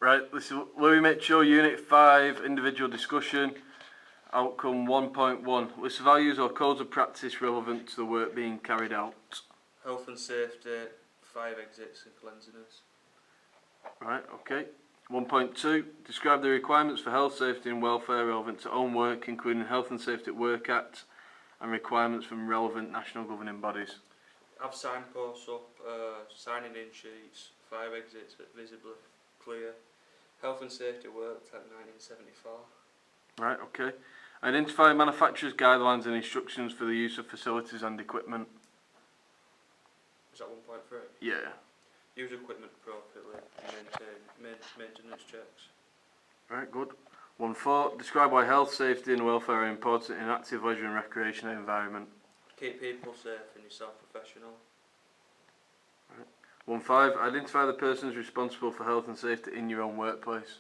Right, this is Louis Mitchell, Unit 5, individual discussion. Outcome 1.1. List of values or codes of practice relevant to the work being carried out. Health and safety, 5 exits and cleanliness. Right, okay. 1.2. Describe the requirements for health, safety and welfare relevant to own work, including Health and Safety at Work Act and requirements from relevant national governing bodies. Have signposts up, signing in sheets, 5 exits visibly clear. Health and safety worked at 1974. Right, okay. Identify manufacturers' guidelines and instructions for the use of facilities and equipment. Is that 1.3? Yeah. Use equipment appropriately and maintain maintenance checks. Right, good. 1.4. Describe why health, safety and welfare are important in an active leisure and recreation environment. Keep people safe and yourself professional. Right. 1.5. Identify the persons responsible for health and safety in your own workplace.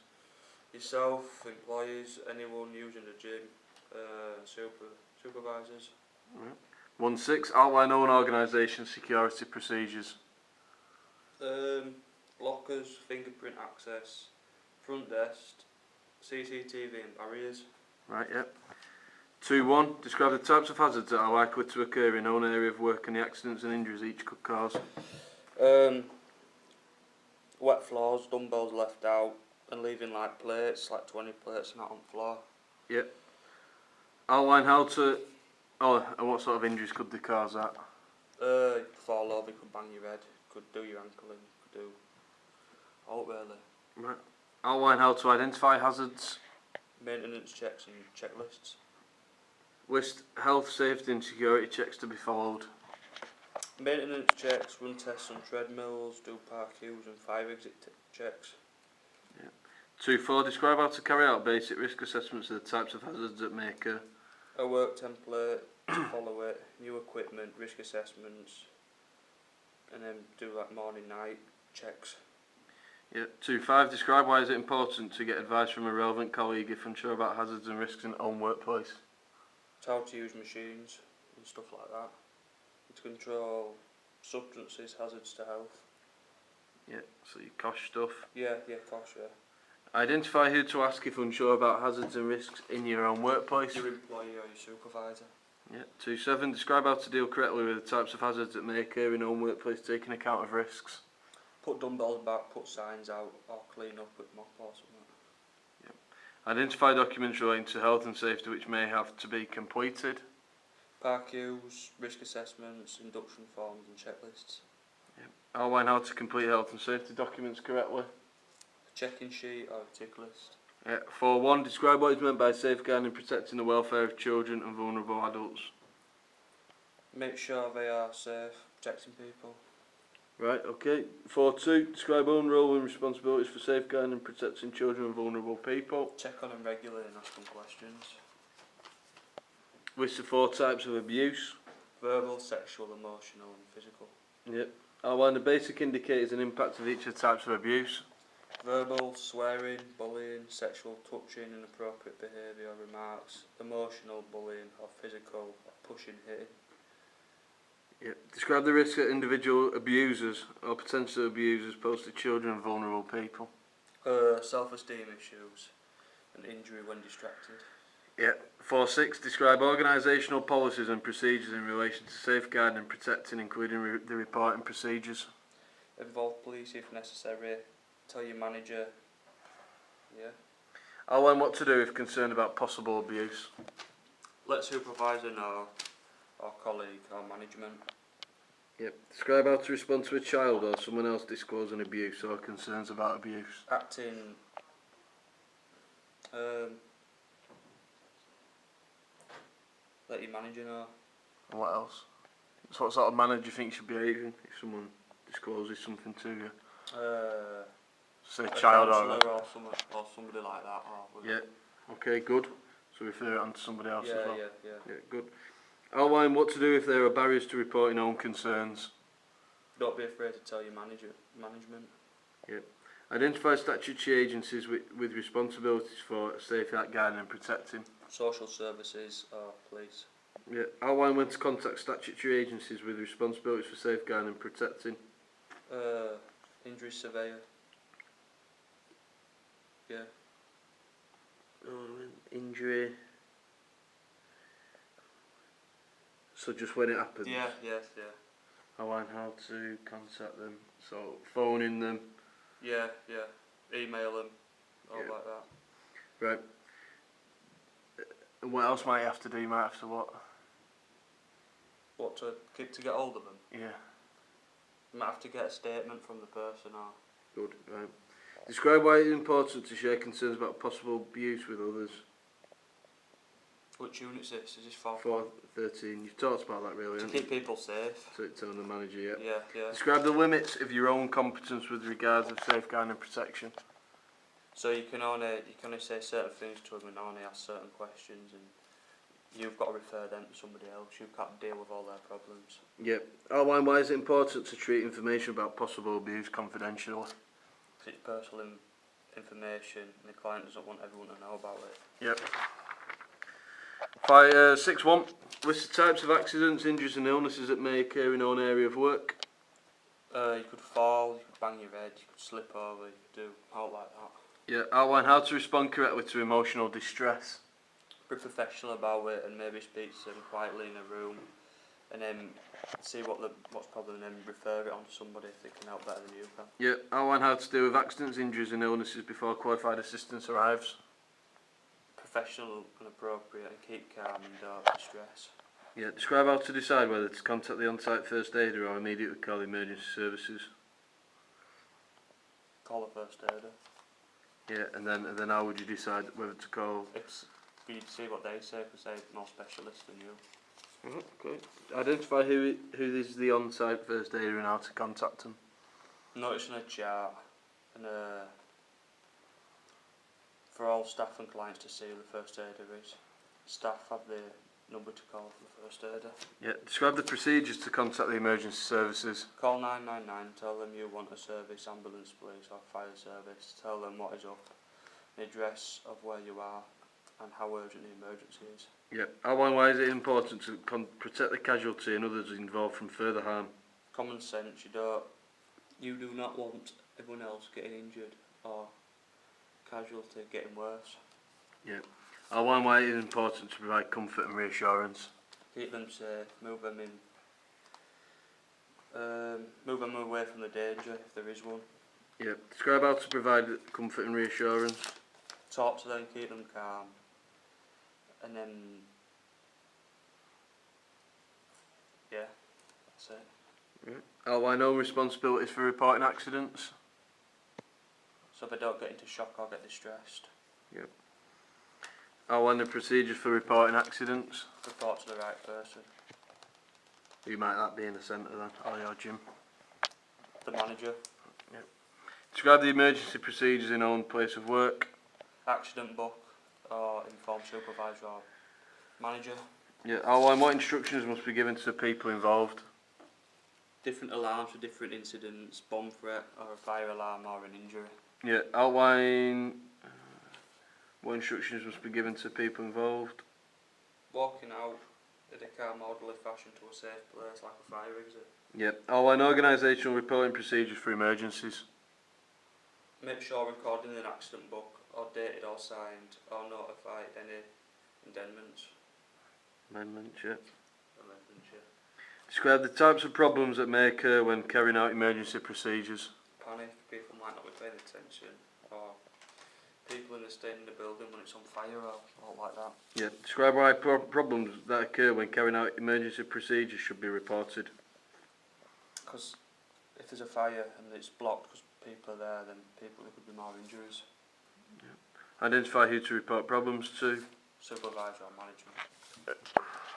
Yourself, employees, anyone using the gym, supervisors. Right. 1.6. Outline own organisation security procedures. Lockers, fingerprint access, front desk, CCTV and barriers. Right, yep. 2.1. Describe the types of hazards that are likely to occur in own area of work and the accidents and injuries each could cause. Wet floors, dumbbells left out, and leaving like plates, like 20 plates not on the floor. Yep. Outline how to... Oh, and what sort of injuries could they cause that? You could fall over, you could bang your head, could do your ankle in, could do... Oh, really? Right. Outline how to identify hazards. Maintenance checks and checklists. List health, safety and security checks to be followed. Maintenance checks, run tests on treadmills, do park queues and 5 exit checks. Yeah. 2.4. Describe how to carry out basic risk assessments of the types of hazards that may occur. A work template, to follow it, new equipment, risk assessments, and then do like morning, night checks. Yeah. 2.5. Describe why is it important to get advice from a relevant colleague if unsure about hazards and risks in own workplace. It's how to use machines and stuff like that. To control substances, hazards to health. Yeah, so your COSH stuff. Yeah, COSH, yeah. Identify who to ask if unsure about hazards and risks in your own workplace. Your employee or your supervisor. Yeah. 2.7. Describe how to deal correctly with the types of hazards that may occur in own workplace, taking account of risks. Put dumbbells back, put signs out, or clean up with mop or something. Yep. Identify documents relating to health and safety which may have to be completed. Park queues, risk assessments, induction forms and checklists. Yep. Outline how to complete health and safety documents correctly. A check-in sheet or a tick list. 4.1. Describe what is meant by safeguarding and protecting the welfare of children and vulnerable adults. Make sure they are safe, protecting people. Right, okay. 4.2. Describe own role and responsibilities for safeguarding and protecting children and vulnerable people. Check on them regularly and ask them questions. List the 4 types of abuse. Verbal, sexual, emotional and physical. Yep. Outline the basic indicators and impact of each of the types of abuse. Verbal, swearing, bullying, sexual, touching, inappropriate behaviour or remarks, emotional, bullying or physical, or pushing, hitting. Yep. Describe the risk that individual abusers or potential abusers pose to children and vulnerable people. Self-esteem issues and injury when distracted. Yeah. 4.6. Describe organisational policies and procedures in relation to safeguarding and protecting, including the reporting procedures. Involve police if necessary. Tell your manager. Yeah. Outline what to do if concerned about possible abuse. Let supervisor know, or colleague, or management. Yep. Describe how to respond to a child or someone else disclosing abuse or concerns about abuse. Acting. Let your manager know. And what else? So what sort of manner do you think should be behaving if someone discloses something to you? Say a child or somebody like that. Yeah. Okay, good. So refer it on to somebody else as well. Yeah. Good. Outline what to do if there are barriers to reporting own concerns. Don't be afraid to tell your management. Yep. Identify statutory agencies with responsibilities for safeguarding and protecting. Social services or police. Yeah. Outline when to contact statutory agencies with responsibilities for safeguarding and protecting. Injury surveyor. yeah. Injury. So just when it happens. Yeah, yes, yeah. Outline how to contact them. So phoning them. Yeah, yeah. Email them, all Yeah. like that. Right. And what else might you have to do? You might have to what? What, to get hold of them? Yeah. You might have to get a statement from the person or... Good. Right. Describe why it's important to share concerns about possible abuse with others. Which unit is this? Is this 4? 413. You've talked about that really, To haven't you? keep people safe. So it's on the manager, yeah. Yeah, yeah. Describe the limits of your own competence with regards of safeguarding and protection. So you can only say certain things to them and only ask certain questions, and you've got to refer them to somebody else. You can't deal with all their problems. Yep. Outline why is it important to treat information about possible abuse confidentially. Because it's personal information and the client doesn't want everyone to know about it. Yep. 6.1. List the types of accidents, injuries and illnesses that may occur in your own area of work. You could fall, you could bang your head, you could slip over, you could do all like that. Yeah. Outline how to respond correctly to emotional distress. Be professional about it and maybe speak to them quietly in a room, and then see what's problem and then refer it on to somebody if they can help better than you can. Yeah. Outline how to deal with accidents, injuries and illnesses before qualified assistance arrives. Professional and appropriate, and keep calm and don't distress. Yeah. Describe how to decide whether to contact the on-site first aider or immediately call the emergency services. Call the first aider. Yeah, and then how would you decide whether to call? It's for you to see what they say, because they're more specialists than you. Okay. Identify who is the on-site first aider and how to contact them. Noticing a chart and for all staff and clients to see who the first aider is. Staff have the number to call for the first aider. Yeah. Describe the procedures to contact the emergency services. Call 999, tell them you want a service, ambulance, police or fire service. Tell them what is up, the address of where you are and how urgent the emergency is. Yeah. Outline why is it important to protect the casualty and others involved from further harm. Common sense, you do not want everyone else getting injured or casualty getting worse. Yeah. Outline why it is important to provide comfort and reassurance. Keep them safe, move them away from the danger if there is one. Yeah. Describe how to provide comfort and reassurance. Talk to them, keep them calm, and then yeah, that's it. Yeah. Outline own responsibilities for reporting accidents. So they don't get into shock or get distressed. Yep. Outline the procedures for reporting accidents. Report to the right person. Who might that be in the centre then? Or your gym? The manager. Yep. Describe the emergency procedures in own place of work. Accident book or inform supervisor or manager. Yeah. Outline what instructions must be given to the people involved. Different alarms for different incidents, bomb threat or a fire alarm or an injury. Yeah. Outline what instructions must be given to people involved. Walking out in a calm, orderly fashion to a safe place like a fire exit. Yeah. Outline organisational reporting procedures for emergencies. Make sure recording an accident book or dated or signed or notify any amendments. Amendments, yeah. Amendments, yeah. Describe the types of problems that may occur when carrying out emergency procedures. Panic, people might not be paying attention, or people staying in the building when it's on fire or all like that. Yeah. Describe why problems that occur when carrying out emergency procedures should be reported. Because if there's a fire and it's blocked because people are there, then there could be more injuries. Yeah. Identify who to report problems to. Supervisor or management.